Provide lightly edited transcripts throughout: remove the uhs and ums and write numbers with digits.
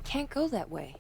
can't go that way.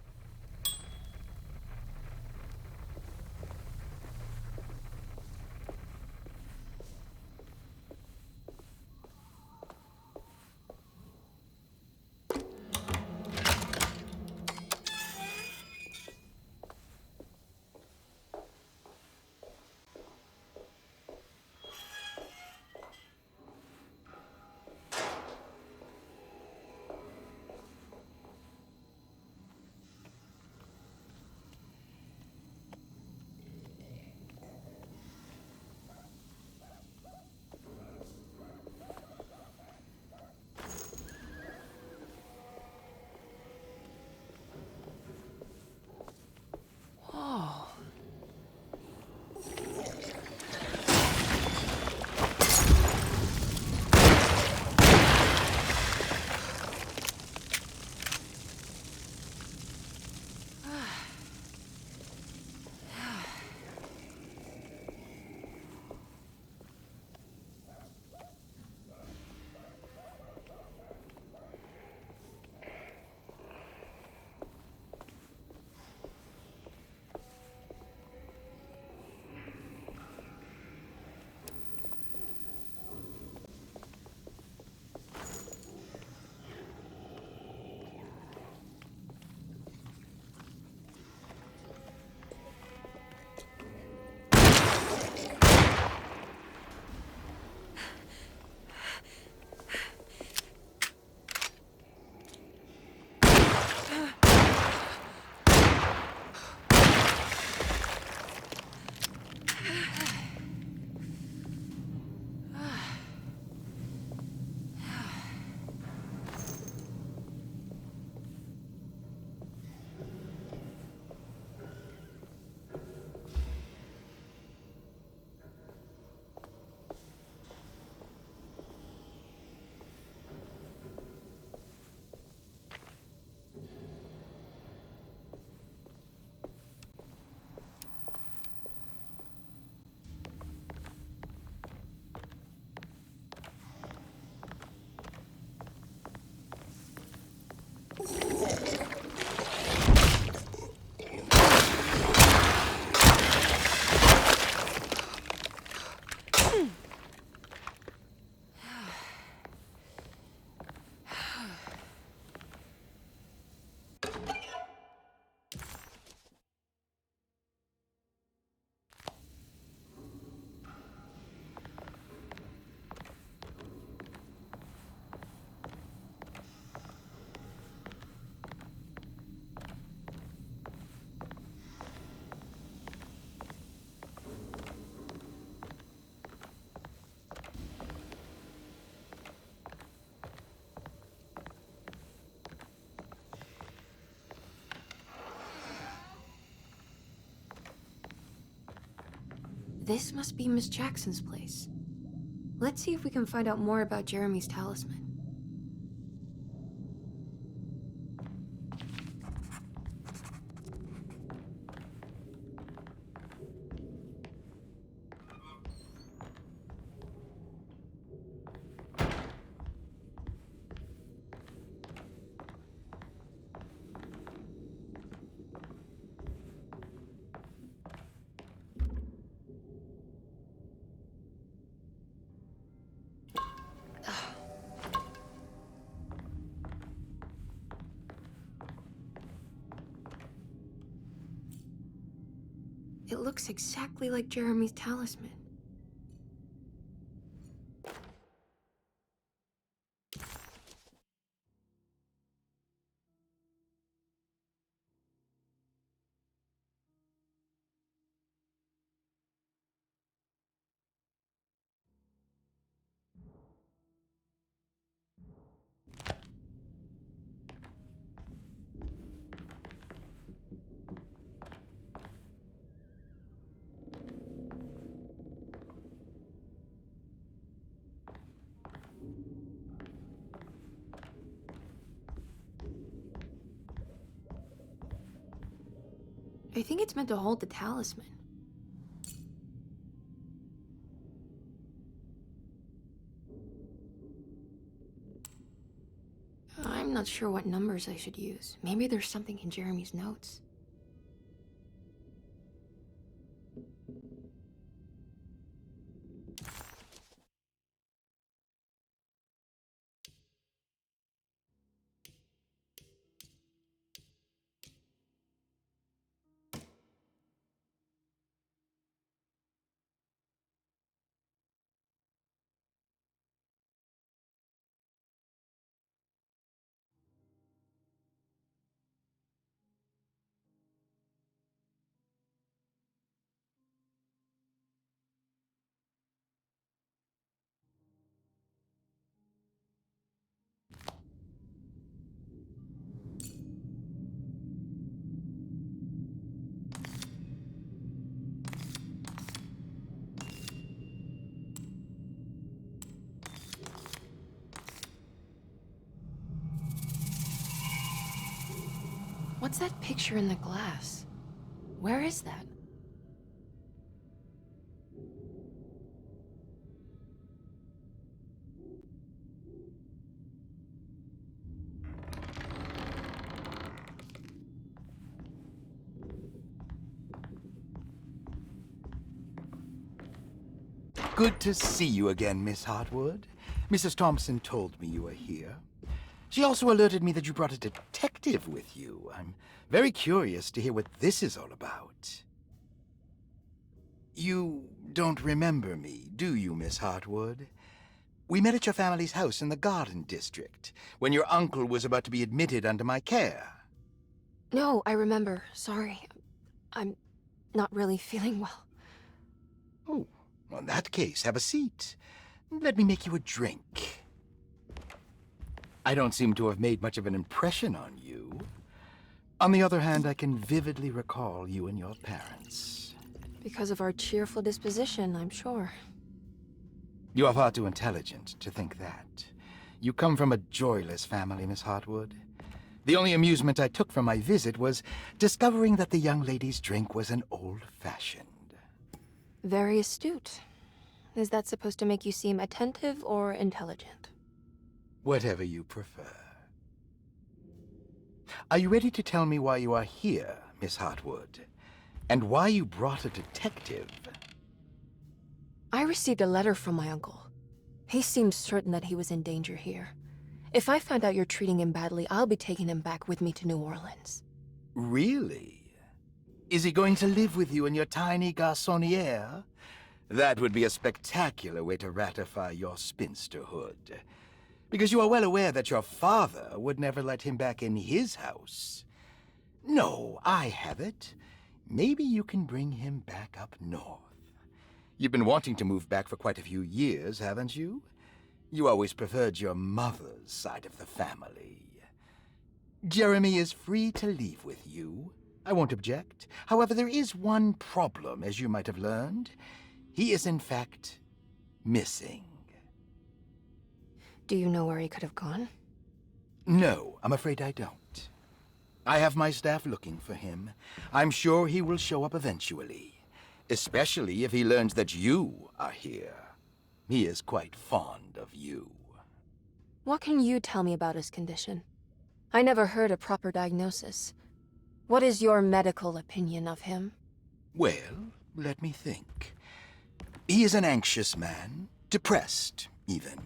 Whoa. This must be Miss Jackson's place. Let's see if we can find out more about Jeremy's talisman. It looks exactly like Jeremy's talisman. I think it's meant to hold the talisman. I'm not sure what numbers I should use. Maybe there's something in Jeremy's notes. What's that picture in the glass? Where is that? Good to see you again, Miss Hartwood. Mrs. Thompson told me you were here. She also alerted me that you brought a detective with you. I'm very curious to hear what this is all about. You don't remember me, do you, Miss Hartwood? We met at your family's house in the Garden District, when your uncle was about to be admitted under my care. No, I remember. Sorry. I'm not really feeling well. Oh, well, in that case, have a seat. Let me make you a drink. I don't seem to have made much of an impression on you. On the other hand, I can vividly recall you and your parents. Because of our cheerful disposition, I'm sure. You are far too intelligent to think that. You come from a joyless family, Miss Hartwood. The only amusement I took from my visit was discovering that the young lady's drink was an old-fashioned. Very astute. Is that supposed to make you seem attentive or intelligent? Whatever you prefer. Are you ready to tell me why you are here, Miss Hartwood? And why you brought a detective? I received a letter from my uncle. He seems certain that he was in danger here. If I find out you're treating him badly, I'll be taking him back with me to New Orleans. Really? Is he going to live with you in your tiny garçonniere? That would be a spectacular way to ratify your spinsterhood. Because you are well aware that your father would never let him back in his house. No, I have it. Maybe you can bring him back up north. You've been wanting to move back for quite a few years, haven't you? You always preferred your mother's side of the family. Jeremy is free to leave with you. I won't object. However, there is one problem, as you might have learned. He is, in fact, missing. Do you know where he could have gone? No, I'm afraid I don't. I have my staff looking for him. I'm sure he will show up eventually, especially if he learns that you are here. He is quite fond of you. What can you tell me about his condition? I never heard a proper diagnosis. What is your medical opinion of him? Well, let me think. He is an anxious man, depressed, even.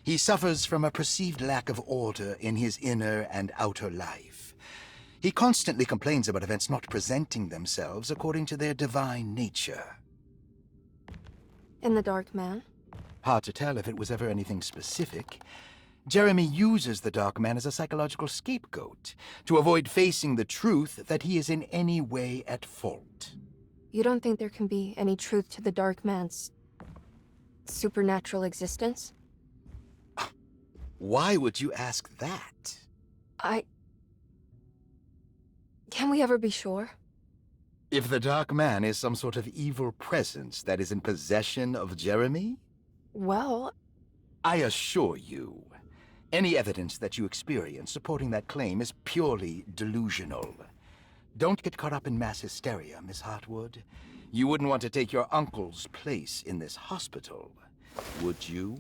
He suffers from a perceived lack of order in his inner and outer life. He constantly complains about events not presenting themselves according to their divine nature. In the Dark Man? Hard to tell if it was ever anything specific. Jeremy uses the Dark Man as a psychological scapegoat to avoid facing the truth that he is in any way at fault. You don't think there can be any truth to the Dark Man's supernatural existence? Why would you ask that? Can we ever be sure? If the Dark Man is some sort of evil presence that is in possession of Jeremy? Well, I assure you, any evidence that you experience supporting that claim is purely delusional. Don't get caught up in mass hysteria, Miss Hartwood. You wouldn't want to take your uncle's place in this hospital, would you?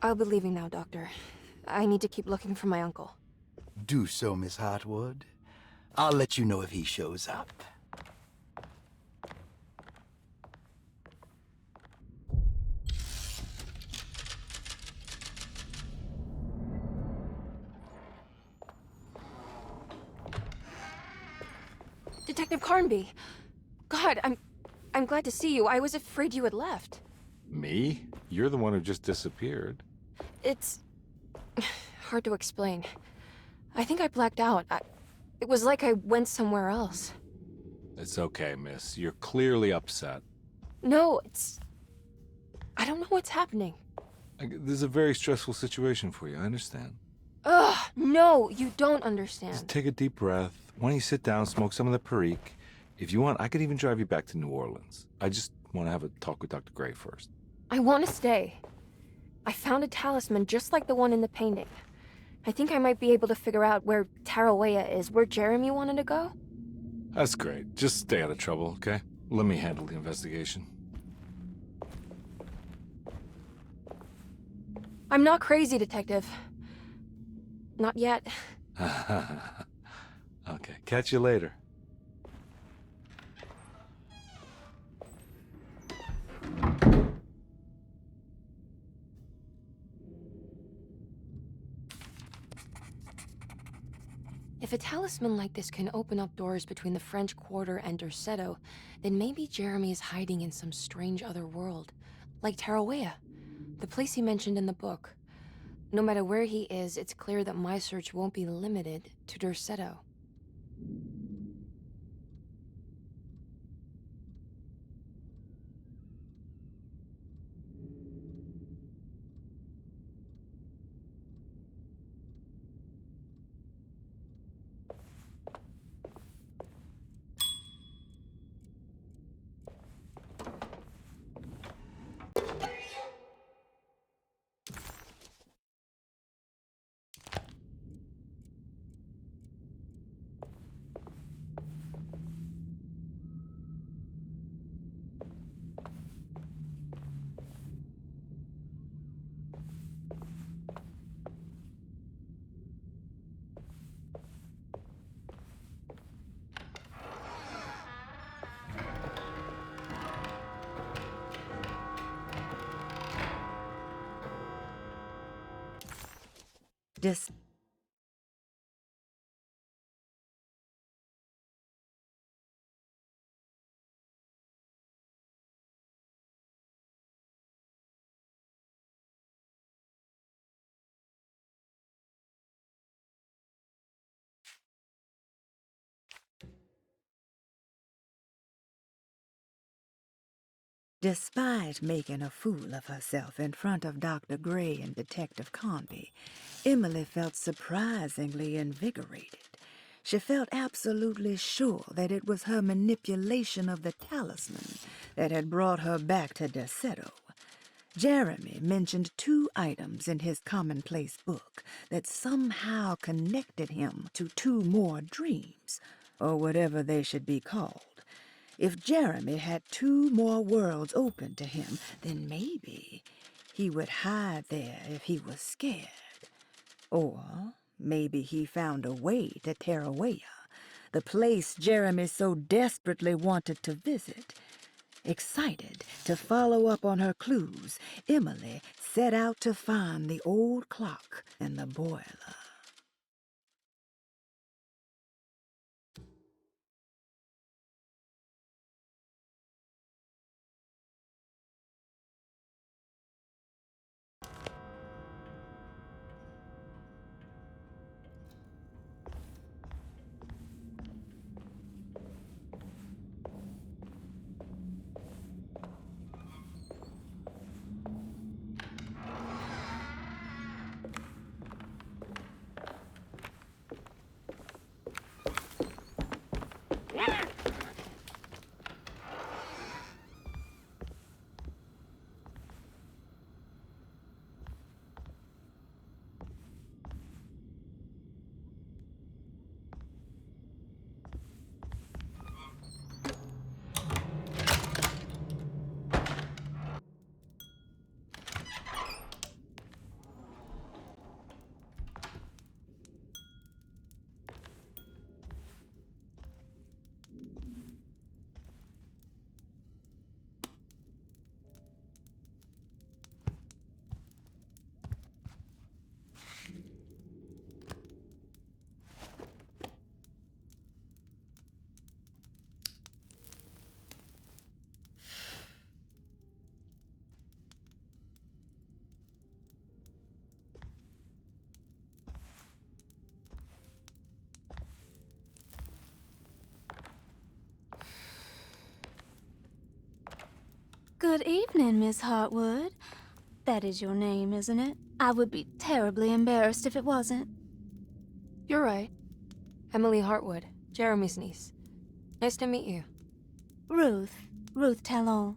I'll be leaving now, Doctor. I need to keep looking for my uncle. Do so, Miss Hartwood. I'll let you know if he shows up. Detective Carnby! God, I'm glad to see you. I was afraid you had left. Me? You're the one who just disappeared. It's hard to explain. I think I blacked out. It was like I went somewhere else. It's okay, miss. You're clearly upset. No, I don't know what's happening. This is a very stressful situation for you, I understand. Ugh, no, you don't Just understand. take a deep breath. Why don't you sit down, smoke some of the Perique? If you want, I could even drive you back to New Orleans. I just want to have a talk with Dr. Gray first. I want to stay. I found a talisman just like the one in the painting. I think I might be able to figure out where Tarawea is, where Jeremy wanted to go. That's great. Just stay out of trouble, okay? Let me handle the investigation. I'm not crazy, Detective. Not yet. Okay, catch you later. If a talisman like this can open up doors between the French Quarter and Derceto, then maybe Jeremy is hiding in some strange other world. Like Tarawea, the place he mentioned in the book. No matter where he is, it's clear that my search won't be limited to Derceto. Dis- Despite making a fool of herself in front of Dr. Gray and Detective Conby, Emily felt surprisingly invigorated. She felt absolutely sure that it was her manipulation of the talisman that had brought her back to Derceto. Jeremy mentioned 2 items in his commonplace book that somehow connected him to 2 more dreams, or whatever they should be called. If Jeremy had 2 more worlds open to him, then maybe he would hide there if he was scared. Or maybe he found a way to Tarawea, the place Jeremy so desperately wanted to visit. Excited to follow up on her clues, Emily set out to find the old clock and the boiler. Good evening, Miss Hartwood. That is your name, isn't it? I would be terribly embarrassed if it wasn't. You're right. Emily Hartwood, Jeremy's niece. Nice to meet you. Ruth Talon.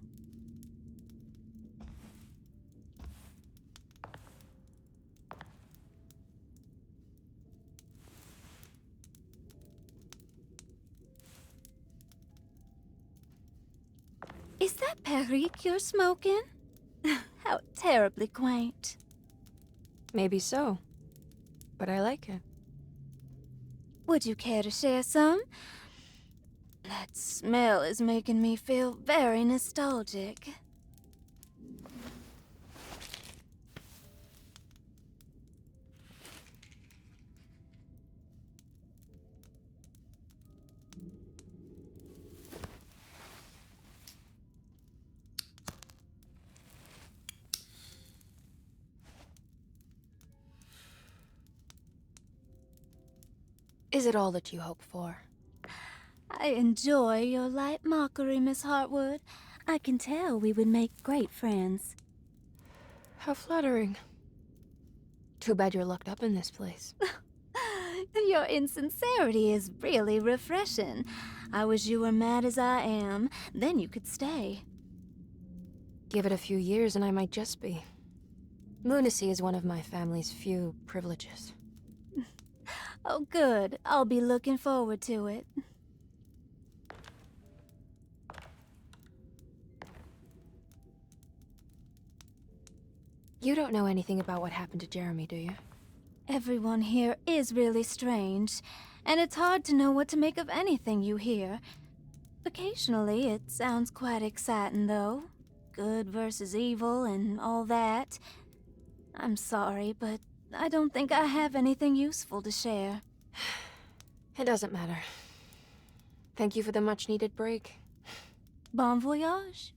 Is that Perique you're smoking? How terribly quaint. Maybe so. But I like it. Would you care to share some? That smell is making me feel very nostalgic. Is it all that you hope for? I enjoy your light mockery, Miss Hartwood. I can tell we would make great friends. How flattering. Too bad you're locked up in this place. Your insincerity is really refreshing. I wish you were mad as I am. Then you could stay. Give it a few years and I might just be. Lunacy is one of my family's few privileges. Oh, good. I'll be looking forward to it. You don't know anything about what happened to Jeremy, do you? Everyone here is really strange, and it's hard to know what to make of anything you hear. Occasionally, it sounds quite exciting, though. Good versus evil and all that. I'm sorry, but I don't think I have anything useful to share. It doesn't matter. Thank you for the much-needed break. Bon voyage?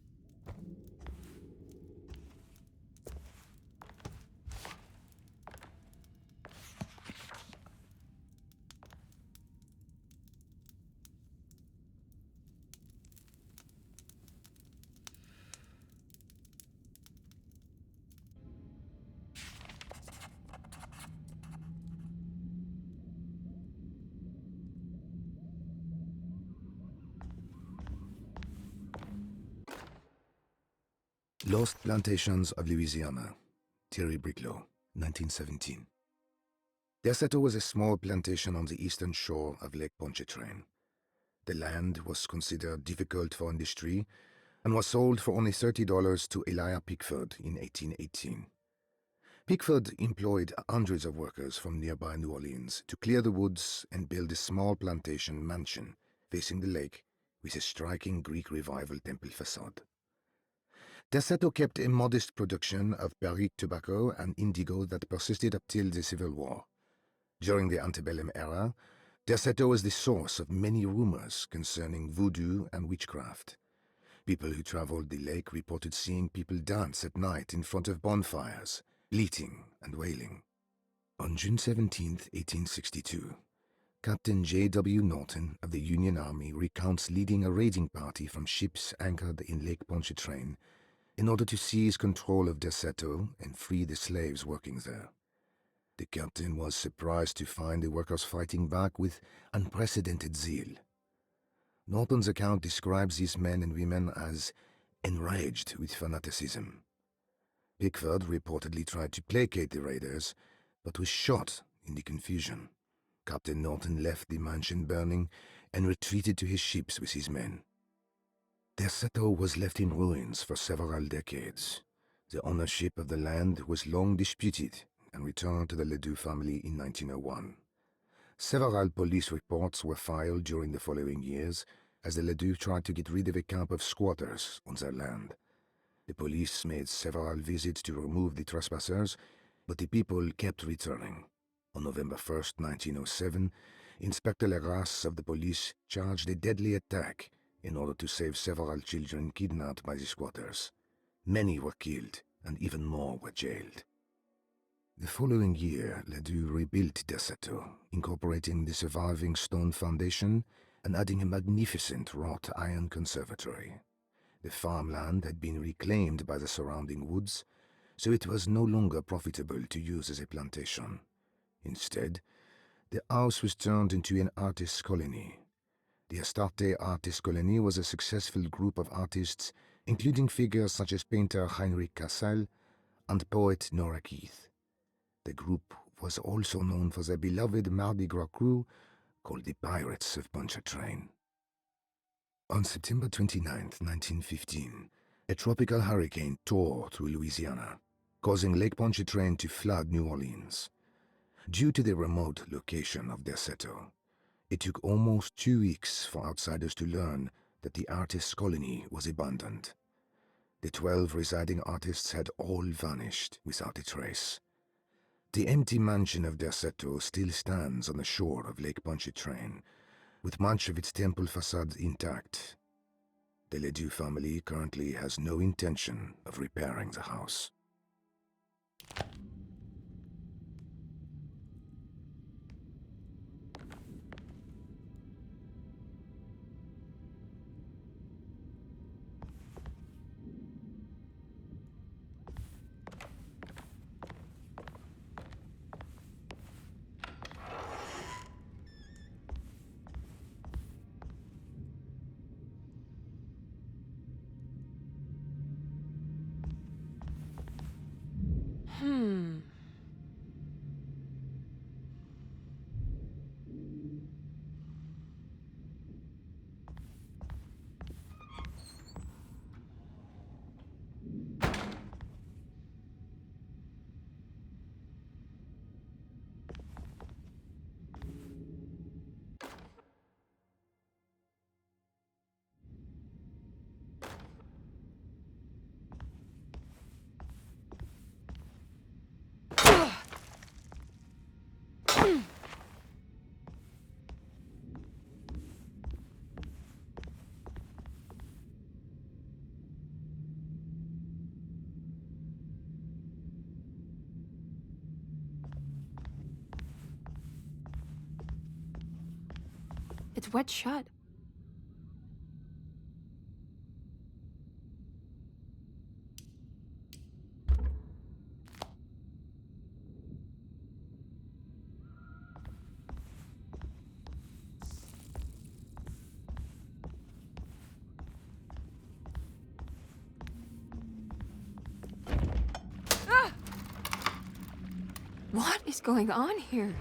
Lost Plantations of Louisiana, Thierry Briclot, 1917. Derceto was a small plantation on the eastern shore of Lake Pontchartrain. The land was considered difficult for industry and was sold for only $30 to Elijah Pickford in 1818. Pickford employed hundreds of workers from nearby New Orleans to clear the woods and build a small plantation mansion facing the lake with a striking Greek Revival temple facade. Derceto kept a modest production of Perique tobacco and indigo that persisted up till the Civil War. During the antebellum era, Derceto was the source of many rumors concerning voodoo and witchcraft. People who traveled the lake reported seeing people dance at night in front of bonfires, bleating and wailing. On June 17, 1862, Captain J.W. Norton of the Union Army recounts leading a raiding party from ships anchored in Lake Pontchartrain in order to seize control of Derceto and free the slaves working there. The captain was surprised to find the workers fighting back with unprecedented zeal. Norton's account describes these men and women as enraged with fanaticism. Pickford reportedly tried to placate the raiders, but was shot in the confusion. Captain Norton left the mansion burning and retreated to his ships with his men. Derceto was left in ruins for several decades. The ownership of the land was long disputed and returned to the Ledoux family in 1901. Several police reports were filed during the following years as the Ledoux tried to get rid of a camp of squatters on their land. The police made several visits to remove the trespassers, but the people kept returning. On November 1st, 1907, Inspector Legrasse of the police charged a deadly attack in order to save several children kidnapped by the squatters. Many were killed, and even more were jailed. The following year, Ledoux rebuilt Derceto, incorporating the surviving stone foundation and adding a magnificent wrought iron conservatory. The farmland had been reclaimed by the surrounding woods, so it was no longer profitable to use as a plantation. Instead, the house was turned into an artist's colony. The Astarte Artist Colony was a successful group of artists, including figures such as painter Heinrich Cassel and poet Nora Keith. The group was also known for their beloved Mardi Gras crew called the Pirates of Pontchartrain. On September 29, 1915, a tropical hurricane tore through Louisiana, causing Lake Pontchartrain to flood New Orleans. Due to the remote location of their settle, it took almost 2 weeks for outsiders to learn that the artists' colony was abandoned. The 12 residing artists had all vanished without a trace. The empty mansion of Derceto still stands on the shore of Lake Pontchartrain, with much of its temple facade intact. The Ledoux family currently has no intention of repairing the house. It's wet shut. What is going on here?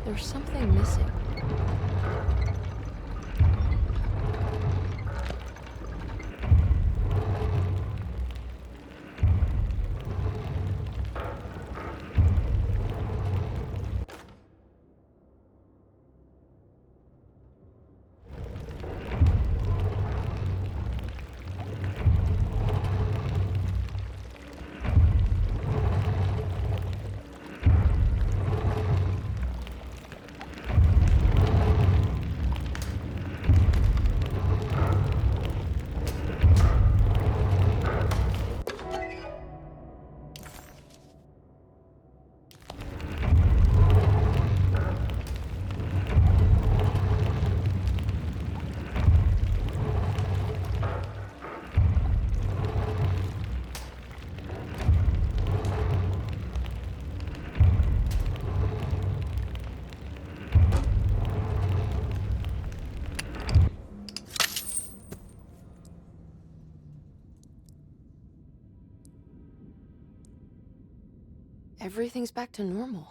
There's something missing. Everything's back to normal.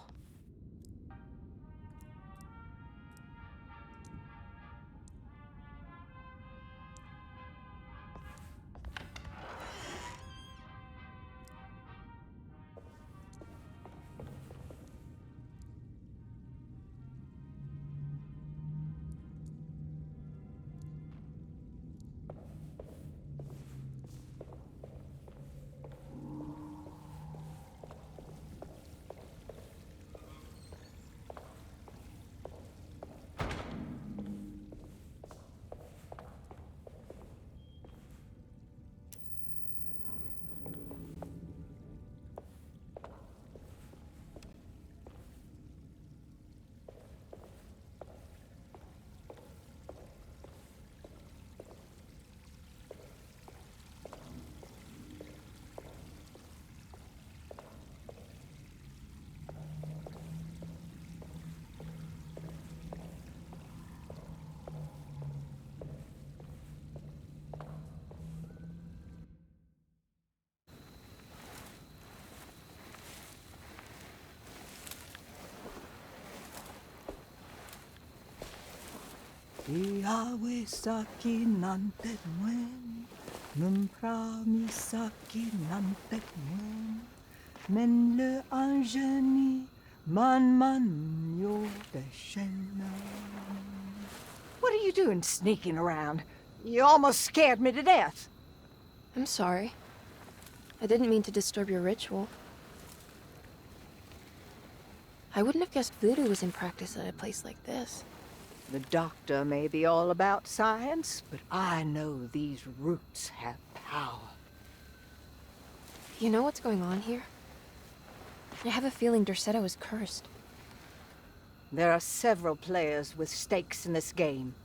Iawe saki nantet mwen, numprami saki nantet mwen, men le anjeni man yo beshena. What are you doing sneaking around? You almost scared me to death. I'm sorry. I didn't mean to disturb your ritual. I wouldn't have guessed voodoo was in practice at a place like this. The doctor may be all about science, but I know these roots have power. You know what's going on here? I have a feeling Derceto is cursed. There are several players with stakes in this game.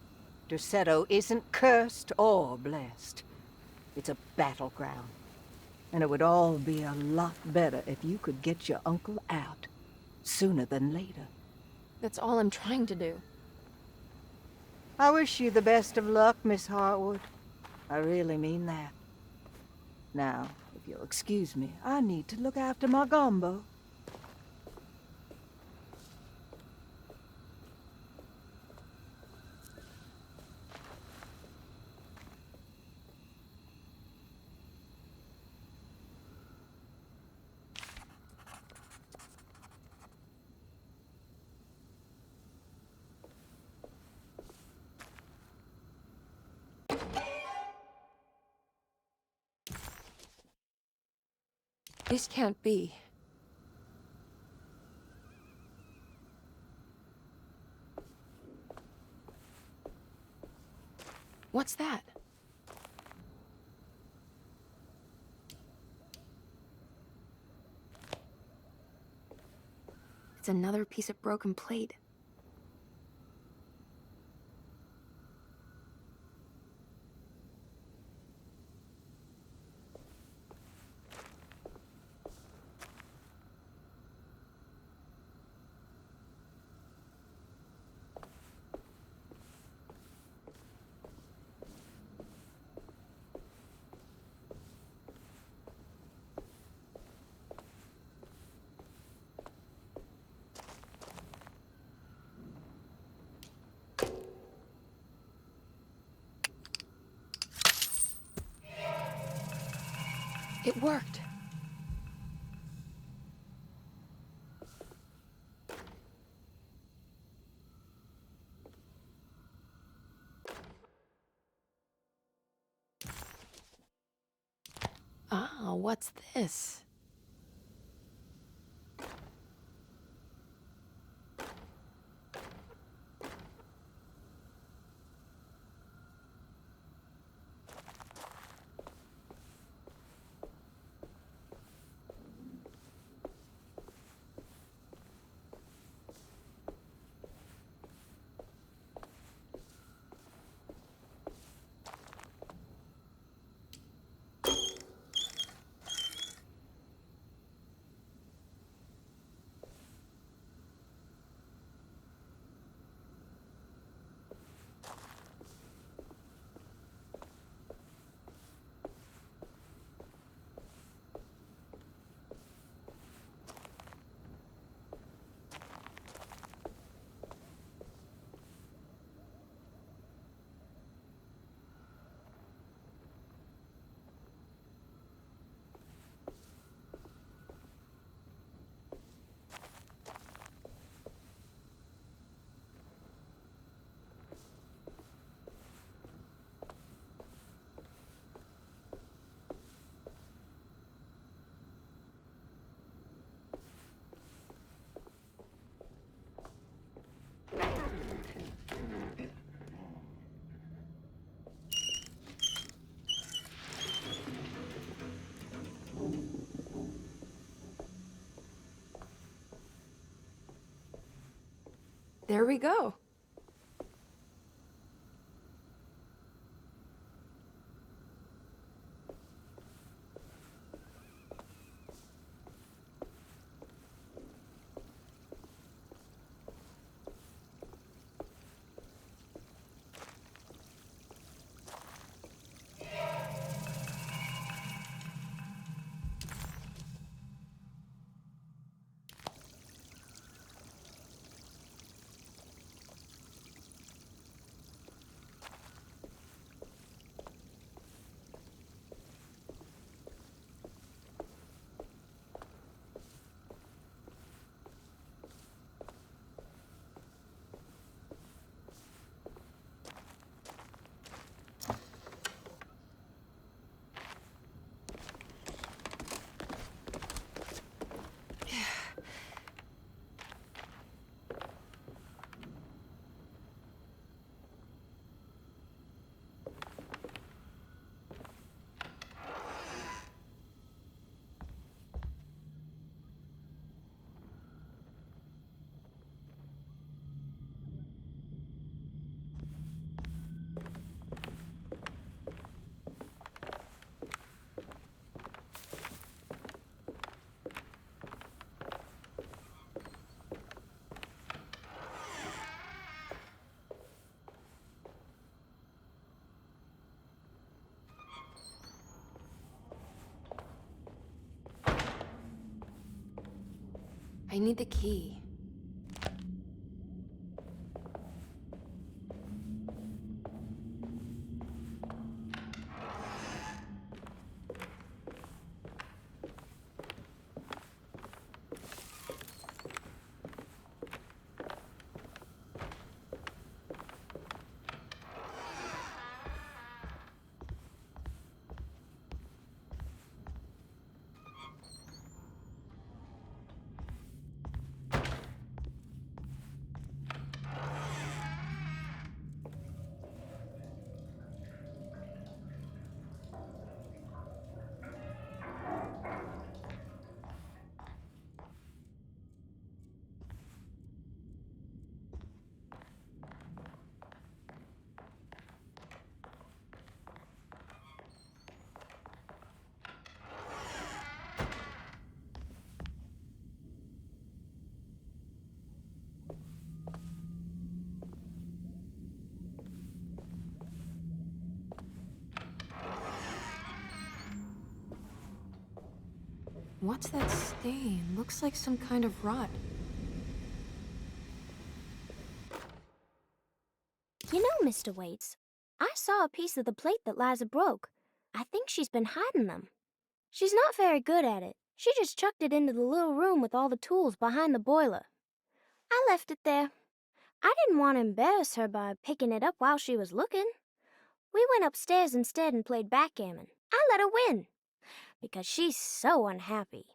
Derceto isn't cursed or blessed. It's a battleground. And it would all be a lot better if you could get your uncle out sooner than later. That's all I'm trying to do. I wish you the best of luck, Miss Hartwood. I really mean that. Now, if you'll excuse me, I need to look after my gumbo. This can't be. What's that? It's another piece of broken plate. It worked. Ah, what's this? There we go. I need the key. What's that stain? Looks like some kind of rot. You know, Mr. Waits, I saw a piece of the plate that Liza broke. I think she's been hiding them. She's not very good at it. She just chucked it into the little room with all the tools behind the boiler. I left it there. I didn't want to embarrass her by picking it up while she was looking. We went upstairs instead and played backgammon. I let her win, because she's so unhappy.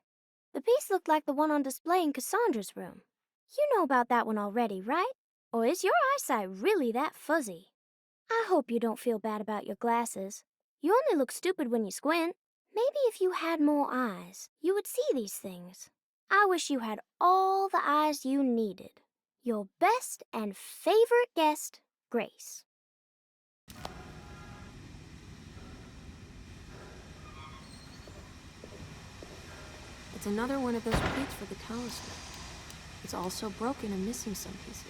The piece looked like the one on display in Cassandra's room. You know about that one already, right? Or is your eyesight really that fuzzy? I hope you don't feel bad about your glasses. You only look stupid when you squint. Maybe if you had more eyes, you would see these things. I wish you had all the eyes you needed. Your best and favorite guest, Grace. It's another one of those plates for the talisman. It's also broken and missing some pieces.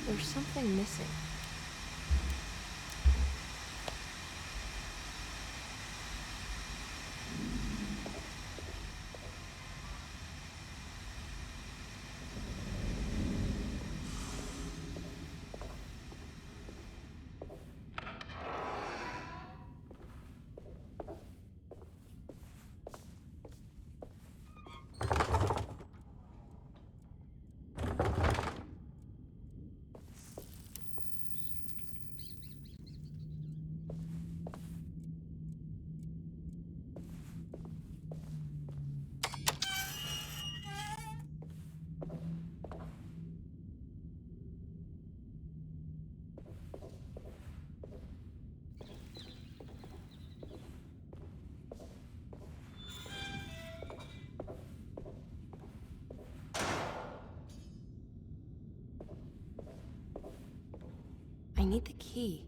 There's something missing. I need the key.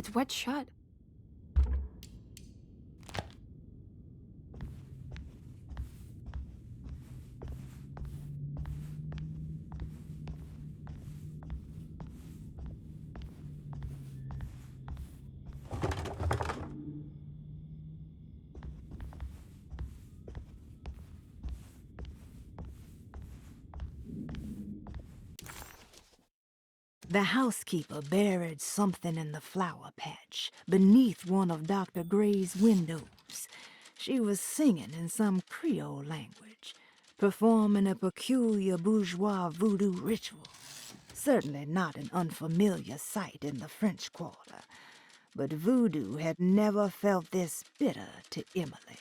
It's wet shut. The housekeeper buried something in the flower patch beneath one of Dr. Gray's windows. She was singing in some Creole language, performing a peculiar bourgeois voodoo ritual. Certainly not an unfamiliar sight in the French Quarter, but voodoo had never felt this bitter to Emily.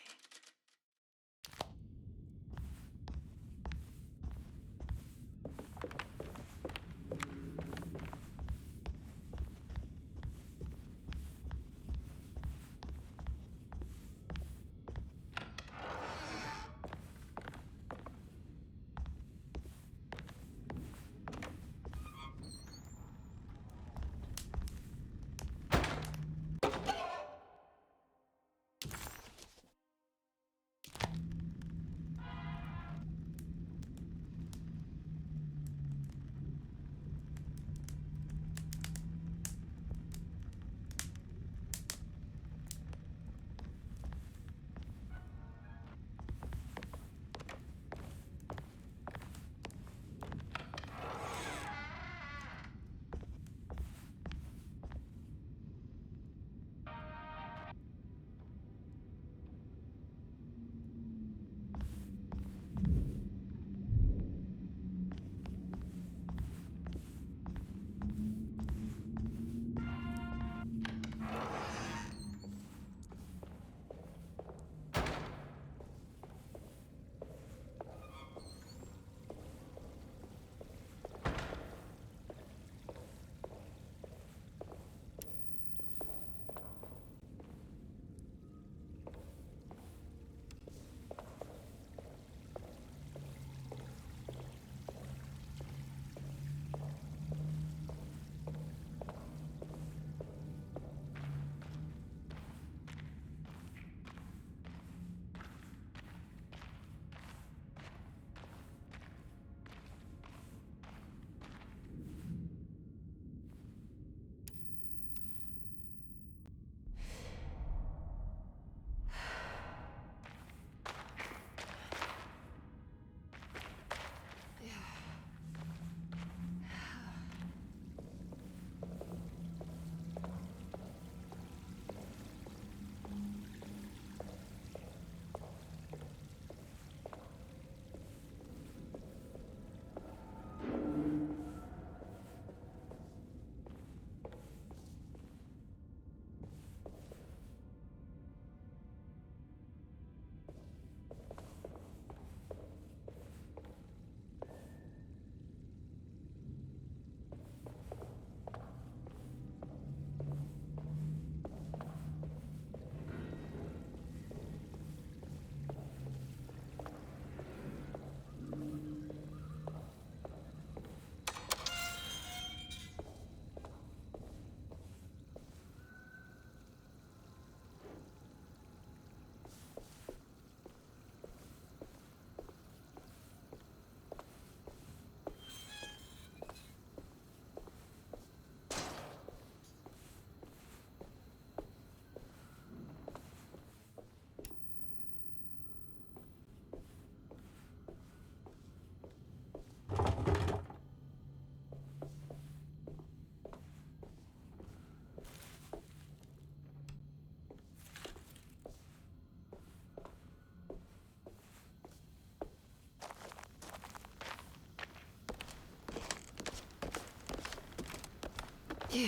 Yeah.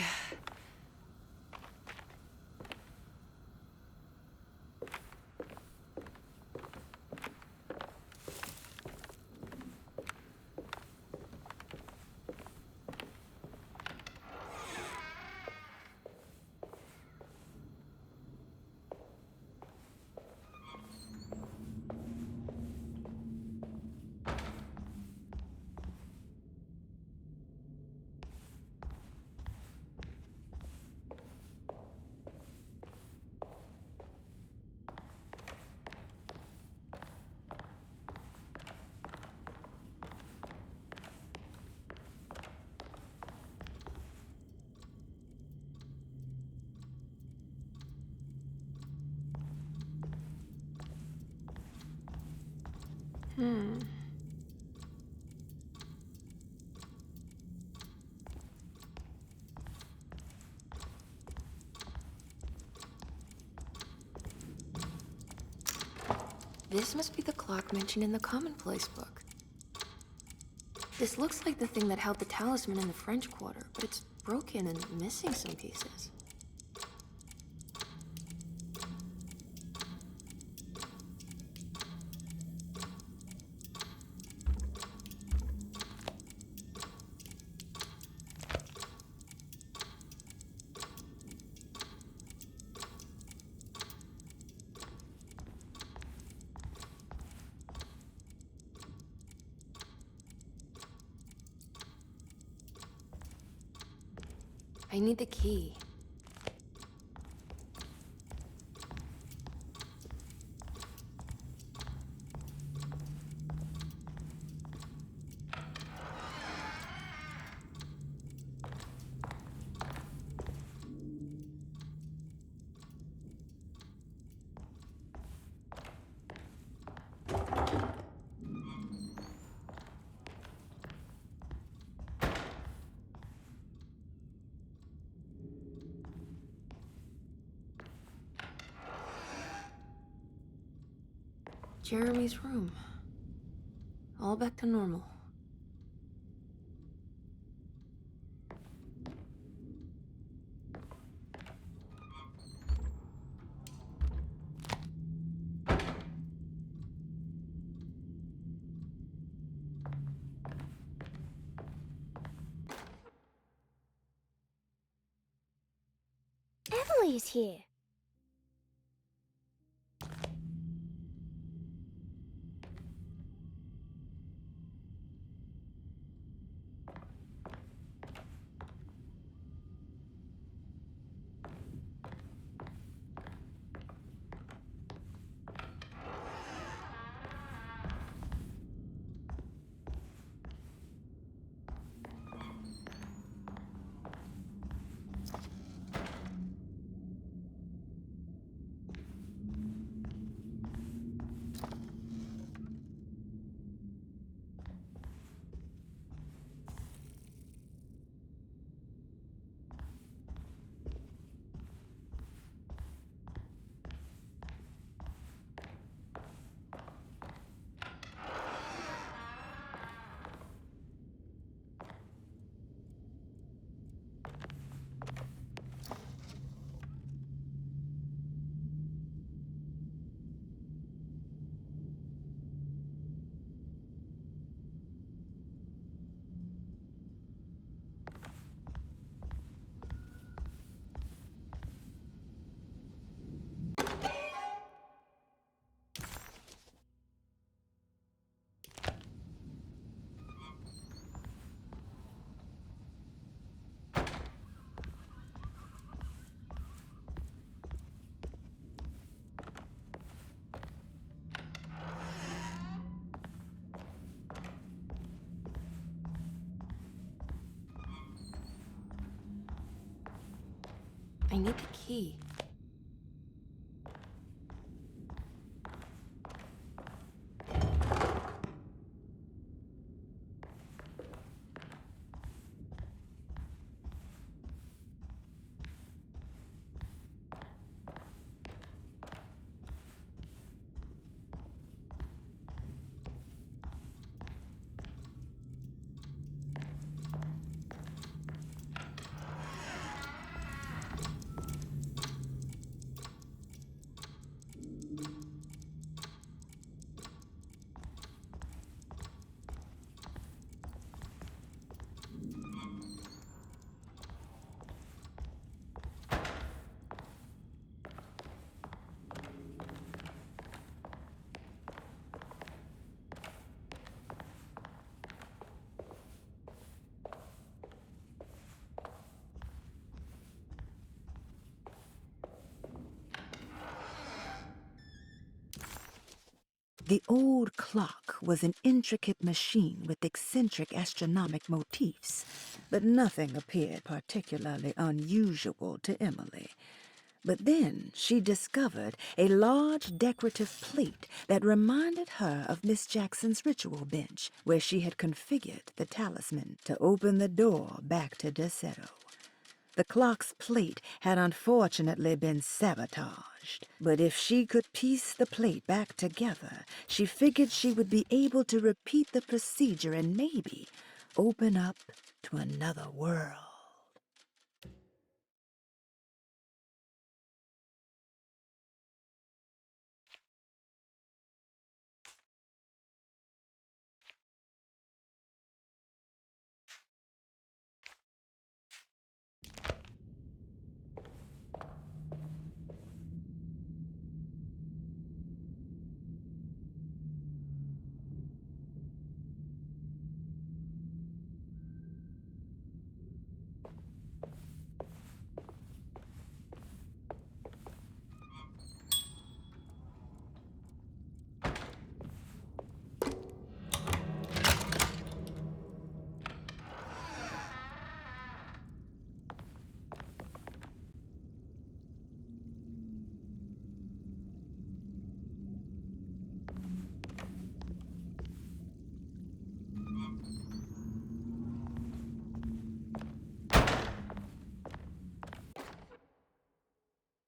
This must be the clock mentioned in the Commonplace book. This looks like the thing that held the talisman in the French Quarter, but it's broken and missing some pieces. I need the key. Jeremy's room. All back to normal. Emily's here. I need the key. The old clock was an intricate machine with eccentric astronomic motifs, but nothing appeared particularly unusual to Emily. But then she discovered a large decorative plate that reminded her of Miss Jackson's ritual bench, where she had configured the talisman to open the door back to Deseto. The clock's plate had unfortunately been sabotaged, but if she could piece the plate back together, she figured she would be able to repeat the procedure and maybe open up to another world.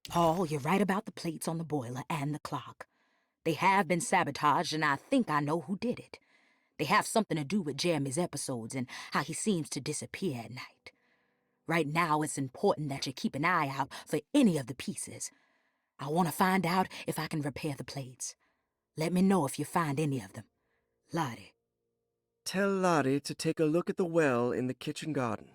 Paul, you're right about the plates on the boiler and the clock. They have been sabotaged, and I think I know who did it. They have something to do with Jeremy's episodes and how he seems to disappear at night. Right now, it's important that you keep an eye out for any of the pieces. I want to find out if I can repair the plates. Let me know if you find any of them. Lottie. Tell Lottie to take a look at the well in the kitchen garden.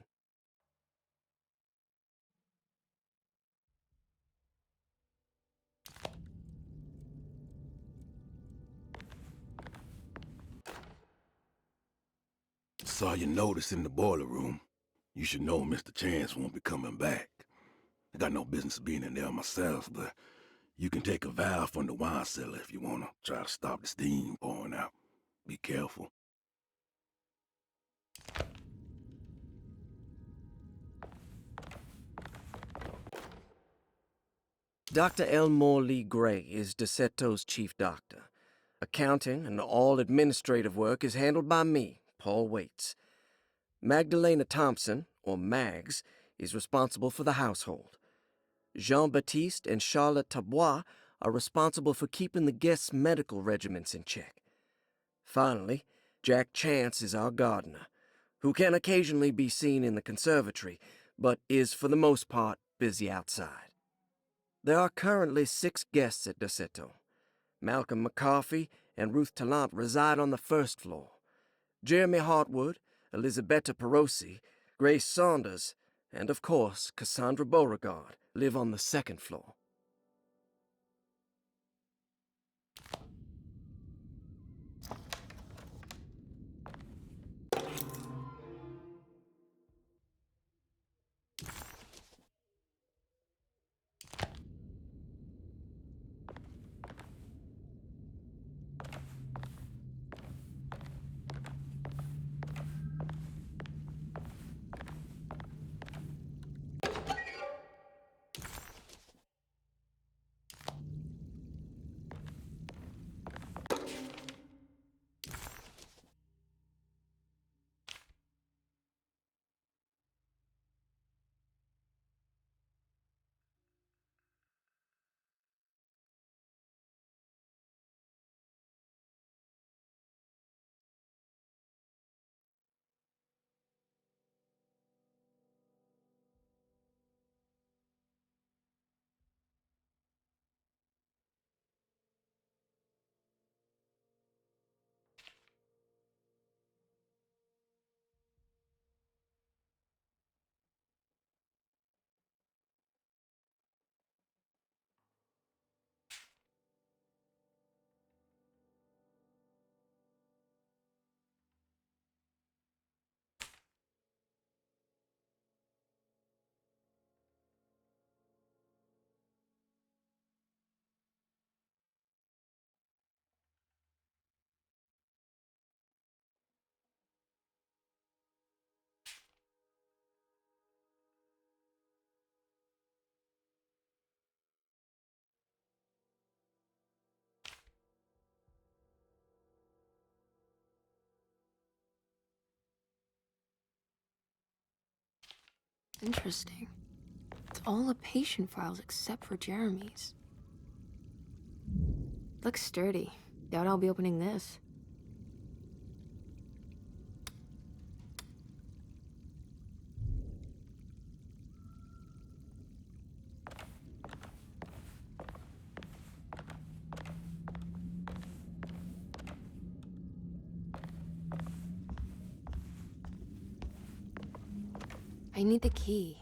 Saw your notice in the boiler room. You should know Mr. Chance won't be coming back. I got no business being in there myself, but you can take a valve from the wine cellar if you want to try to stop the steam pouring out. Be careful. Dr. Elmore Lee Gray is Deseto's chief doctor. Accounting and all administrative work is handled by me, Paul Waits. Magdalena Thompson, or Mags, is responsible for the household. Jean-Baptiste and Charlotte Tabois are responsible for keeping the guests' medical regimens in check. Finally, Jack Chance is our gardener, who can occasionally be seen in the conservatory, but is for the most part busy outside. There are currently 6 guests at Deseto. Malcolm McCarthy and Ruth Tallant reside on the first floor. Jeremy Hartwood, Elisabetta Perosi, Grace Saunders, and of course Cassandra Beauregard live on the second floor. Interesting. It's all the patient files except for Jeremy's. Looks sturdy. Doubt I'll be opening this. I need the key.